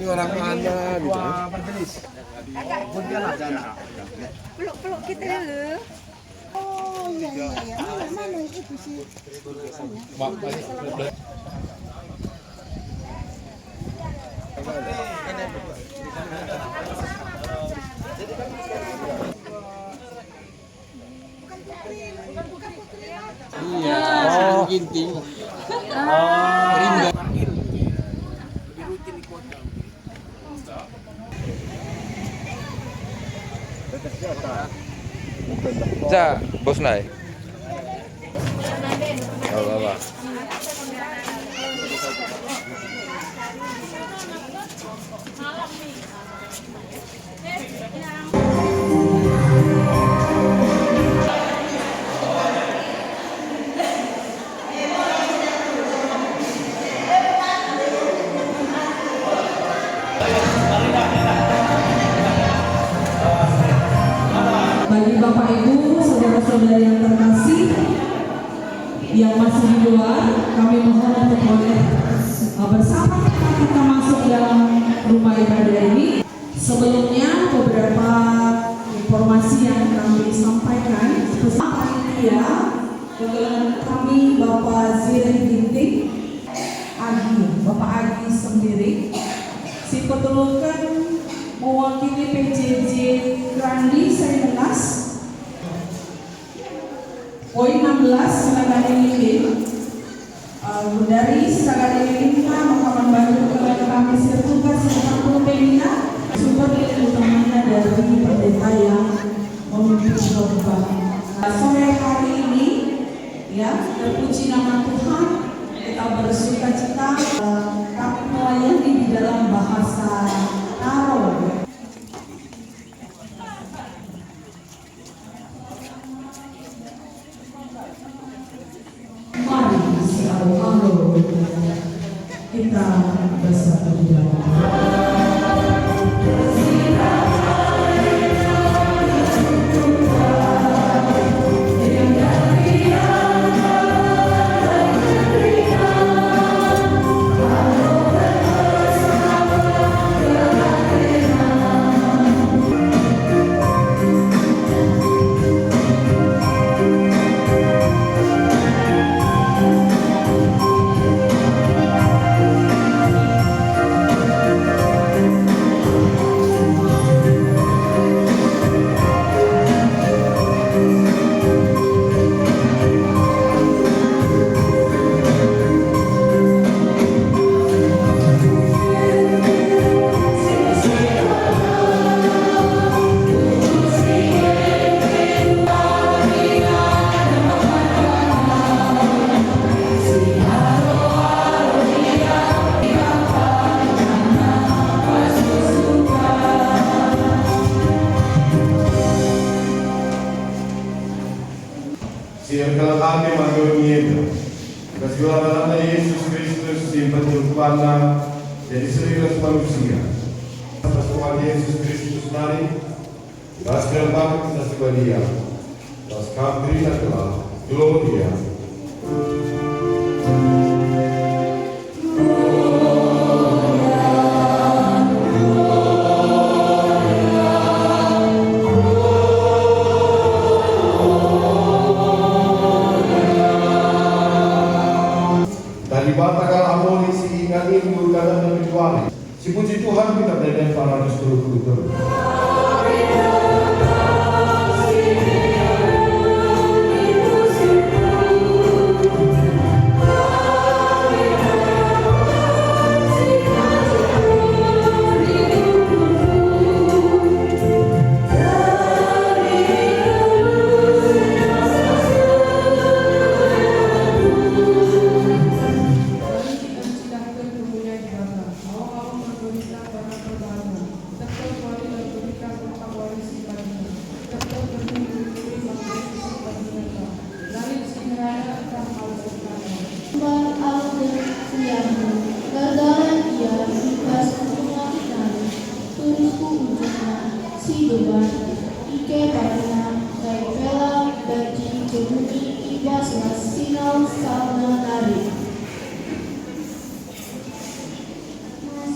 orang mana gitu. Peluk-peluk kita dulu. Oh iya. Mana itu sih? Iya, ginting. Rinda. Za, bos nai. Apa? Bagi Bapak Ibu, saudara-saudara yang terkasih yang masih di luar, kami mohon untuk boleh bersama kita masuk dalam rumah ibadah ini. Sebelumnya beberapa informasi yang kami sampaikan bersama ya dengan kami Bapak Ziri Ginting Agi, Bapak Agi sendiri si petulukan mewakili PJJ Krandi Saimenas. Poin 16 silakan ini dari silakan ini maka membantu kami sertugas 40 pemina sumber utamanya dari pendeta yang memimpin khotbah. Sore hari ini ya terpuji nama Tuhan, kita bersuka cita kami melayani di dalam bahasa Taro. Mari selalu kita bersatu di dalam Circle kami magonieta. Kasih Yesus Kristus yang penyembuhannya jadi serius manusia. Atas Tuhan Yesus Kristus nari, daskan bangsa kita sebadia, daskan berita telah, gloria. Batakal amoni si ingat ini berkata dan kecuali. Si puji Tuhan kita dan para seluruh. Mas,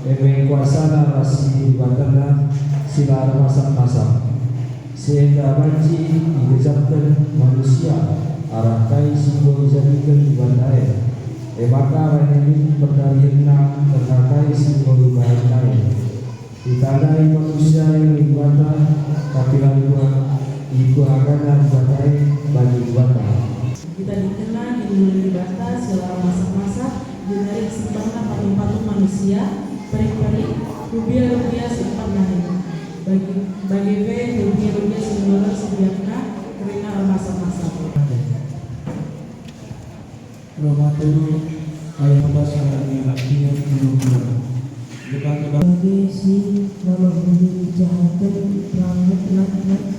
Emeng kuasana rasi batana sila masak-masak sehingga banci digejapkan manusia arah kai simbol dijadikan di bandai maka ini berdalihna terkakai simbol di bandai ditandai manusia yang dibata tapi lalu ibu akan bandai bagi bata kita dikenal di bata sila masak-masak dari simpana patung-patung manusia peri-peri rupiah simpan naik bagi rupiah sembilan sebiarnya karena masa-masa Roma telu ayat 11 ayat 30 bagi si kalau beri jahatkan rangat laknat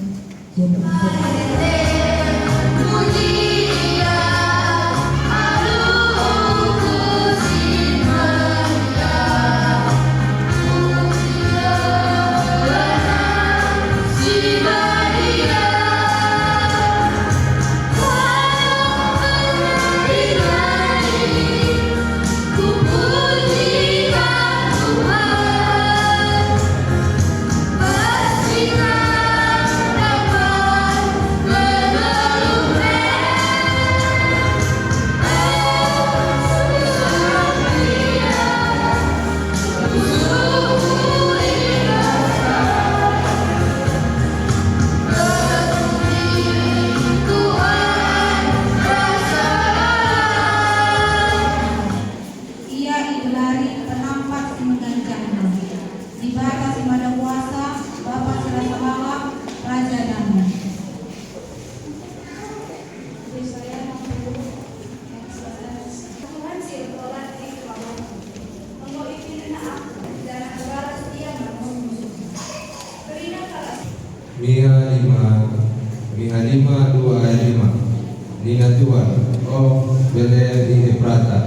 Miha 5:2 ayat 5 Nina Tuhan oh bele di Efrata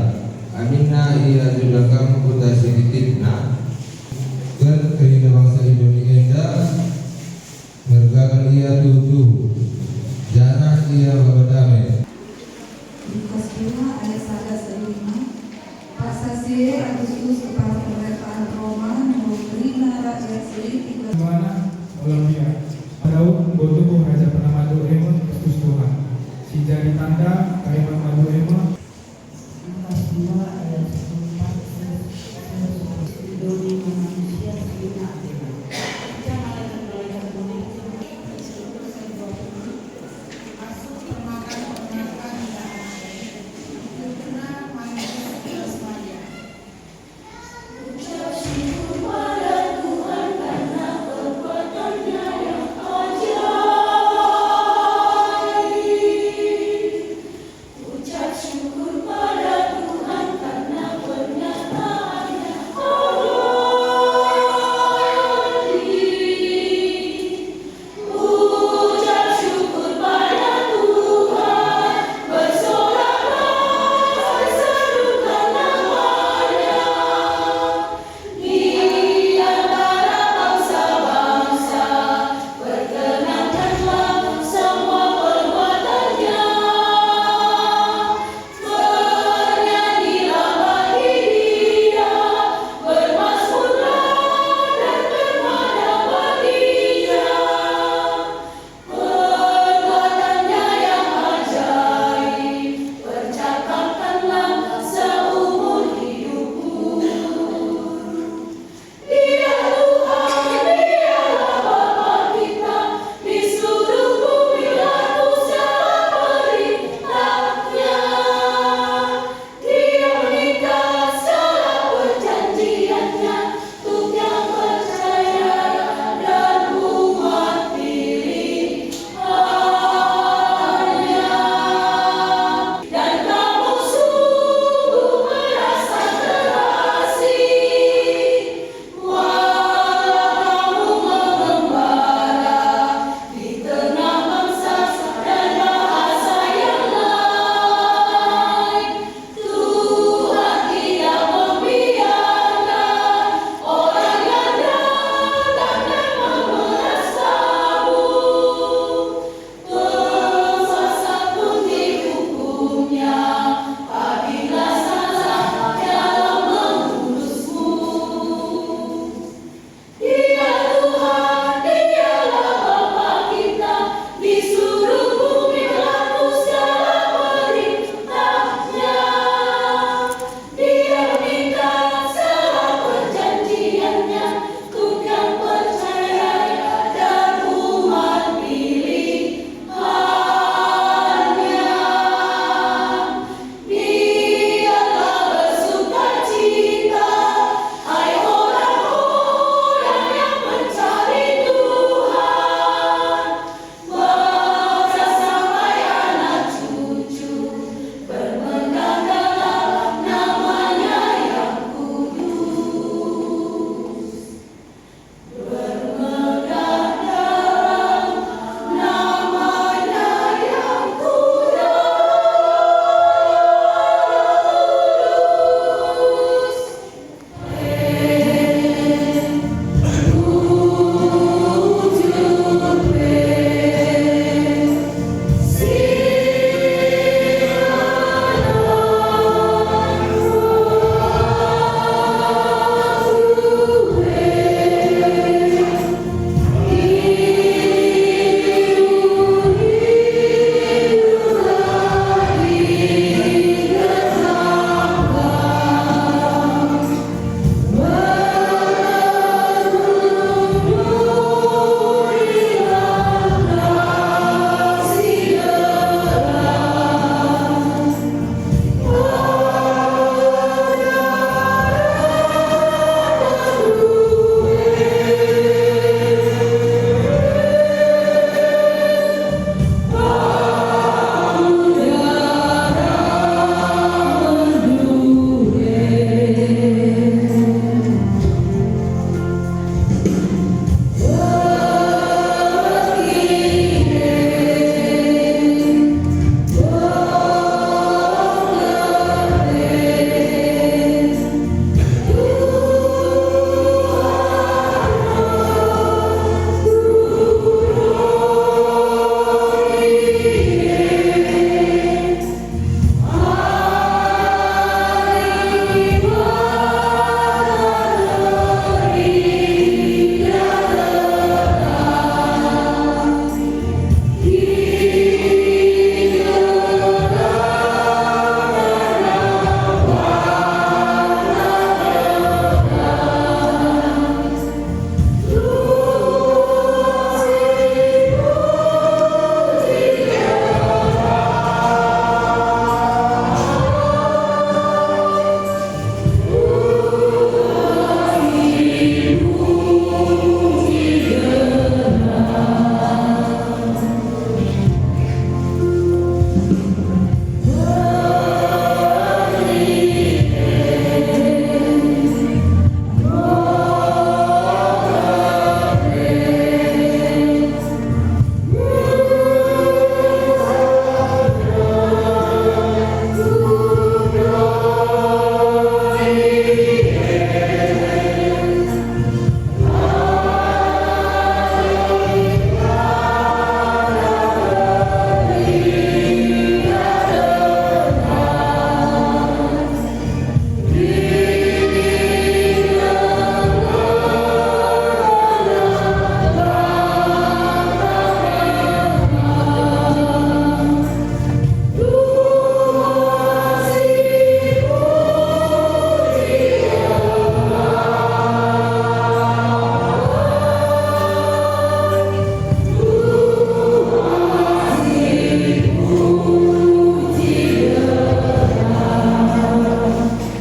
Aminna ia judakam kuta siditikna dan kerina bangsa Indonesia mergakan ia tutu jangan ia babadame Lukas 5 ayat 1-5 Pasasi Agustus kepala pemerintahan Roma memberi rakyat Siri Mana Colombia Daud botubuh Raja Penamadu Ema Kristus Tuhan si jadi tanda kaiman madu Ema Lukas 2 ayat 4 Indonesia manusia sirina masuk termakan yang ada manusia semuanya Ucap syukur pada Tuhan.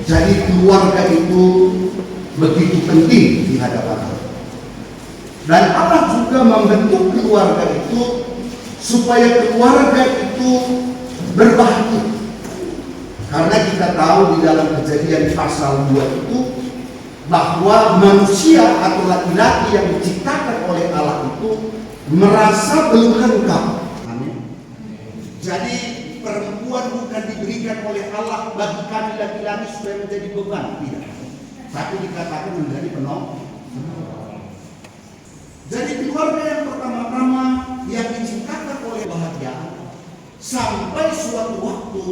Jadi keluarga itu begitu penting di hadapan Allah. Dan Allah juga membentuk keluarga itu supaya keluarga itu berbahagia. Karena kita tahu di dalam Kejadian pasal 2 itu bahwa manusia atau laki-laki yang diciptakan oleh Allah itu merasa belum lengkap. Amin. Jadi perempuan bukan diberikan oleh Allah bagi kami laki-laki supaya menjadi beban, tidak. Tapi dikatakan menjadi penolong. Jadi keluarga yang pertama-tama yang diciptakan oleh bahagia sampai suatu waktu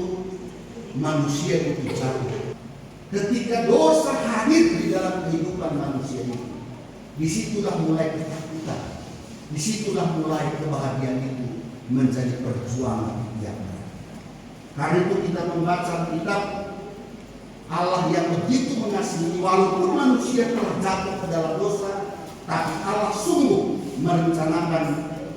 manusia itu jatuh. Ketika dosa hadir di dalam kehidupan manusia itu, disitulah mulai ketakutan, disitulah mulai kebahagiaan itu menjadi perjuangan yang berat. Karena itu kita membaca kitab Allah yang begitu mengasihi, walaupun manusia telah jatuh ke dalam dosa, tapi Allah sungguh merencanakan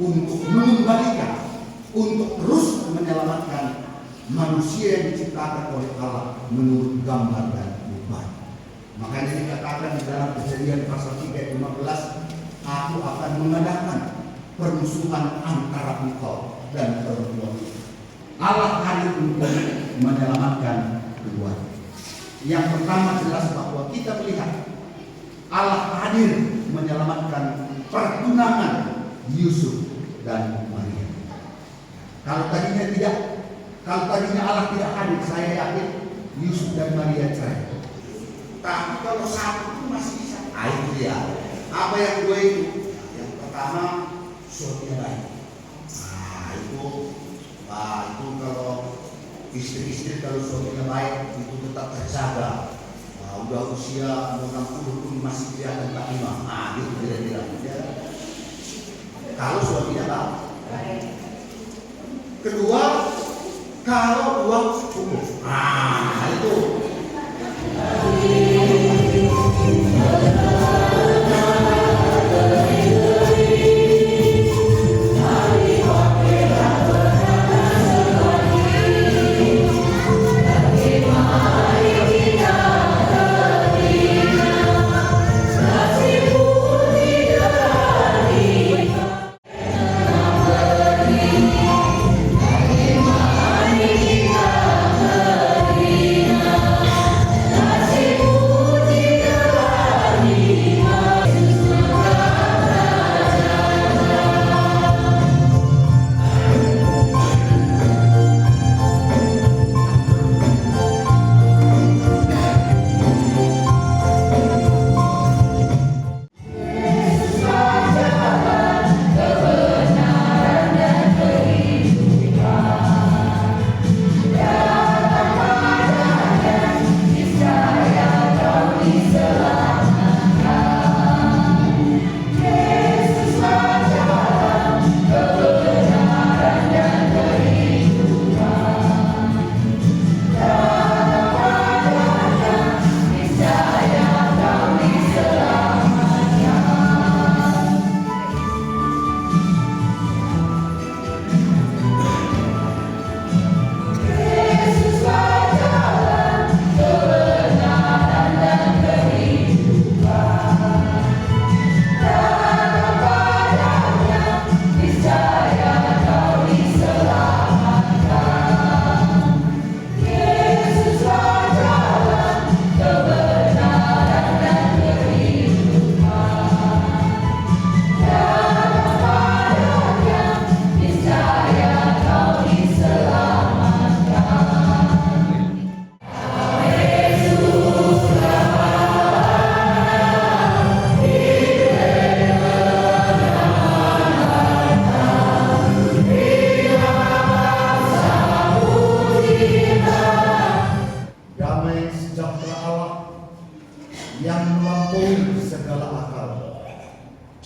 untuk mengembalikan, untuk terus menyelamatkan manusia yang diciptakan oleh Allah menurut gambar dan rupa. Makanya dikatakan di dalam Kejadian pasal 3 ayat 15, aku akan mengadakan permusuhan antara engkau dan perempuan. Allah hadir untuk menyelamatkan keduanya. Yang pertama jelas bahwa kita melihat Allah hadir menyelamatkan pertunangan Yusuf dan Maria. Kalau tadinya tidak, kalau tadinya Allah tidak hadir, saya yakin Yusuf dan Maria cerai. Tapi kalau satu itu masih bisa. Itu dia. Apa yang dua itu? Yang pertama, suaminya baik. Itu kalau istri-istri kalau suaminya baik itu tetap terjaga. Udah usia 60 pun masih kelihatan tak lima. Itu kira-kira. Kalau suaminya baik. Kedua, kalau uang cukup. Itu.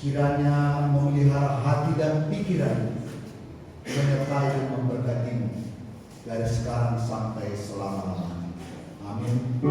kiranya memelihara hati dan pikiran, menyertai dan memberkatimu dari sekarang sampai selama-lamanya. Amin.